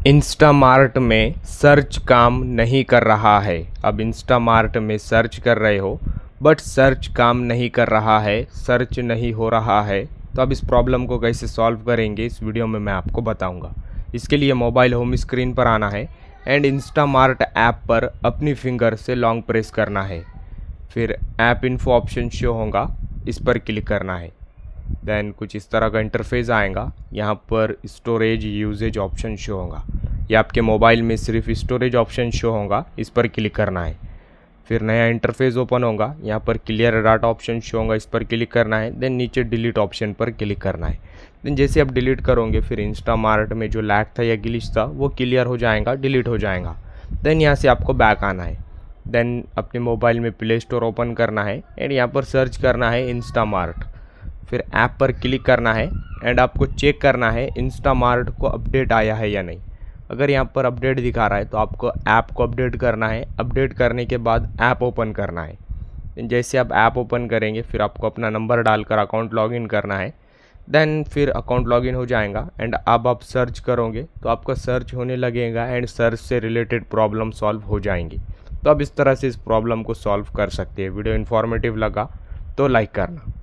Instamart में search काम नहीं कर रहा है। अब इंस्टामार्ट में सर्च कर रहे हो बट सर्च काम नहीं कर रहा है, सर्च नहीं हो रहा है। तो अब इस प्रॉब्लम को कैसे सॉल्व करेंगे इस वीडियो में मैं आपको बताऊंगा। इसके लिए मोबाइल होम स्क्रीन पर आना है एंड इंस्टामार्ट ऐप पर अपनी फिंगर से लॉन्ग प्रेस करना है। फिर ऐप इन्फो ऑप्शन शो होगा, इस पर क्लिक करना है। देन कुछ इस तरह का इंटरफेस आएगा। यहाँ पर स्टोरेज यूजेज ऑप्शन शो होगा। ये आपके मोबाइल में सिर्फ स्टोरेज ऑप्शन शो होगा, इस पर क्लिक करना है। फिर नया इंटरफेस ओपन होगा। यहाँ पर क्लियर डाटा ऑप्शन शो होगा, इस पर क्लिक करना है। देन नीचे डिलीट ऑप्शन पर क्लिक करना है। देन जैसे आप डिलीट करोगे फिर इंस्टामार्ट में जो लैग था या ग्लिच था वो क्लियर हो जाएगा, डिलीट हो जाएगा। देन यहाँ से आपको बैक आना है। देन अपने मोबाइल में प्ले स्टोर ओपन करना है एंड यहाँ पर सर्च करना है इंस्टामार्ट। फिर ऐप पर क्लिक करना है एंड आपको चेक करना है इंस्टामार्ट को अपडेट आया है या नहीं। अगर यहाँ पर अपडेट दिखा रहा है तो आपको ऐप को अपडेट करना है। अपडेट करने के बाद ऐप ओपन करना है। जैसे आप ऐप ओपन करेंगे फिर आपको अपना नंबर डालकर अकाउंट लॉगिन करना है। देन फिर अकाउंट लॉगिन हो जाएगा एंड अब आप सर्च करोगे तो आपका सर्च होने लगेगा एंड सर्च से रिलेटेड प्रॉब्लम सॉल्व हो जाएंगी। तो अब इस तरह से इस प्रॉब्लम को सॉल्व कर सकते हैं। वीडियो इन्फॉर्मेटिव लगा तो लाइक करना।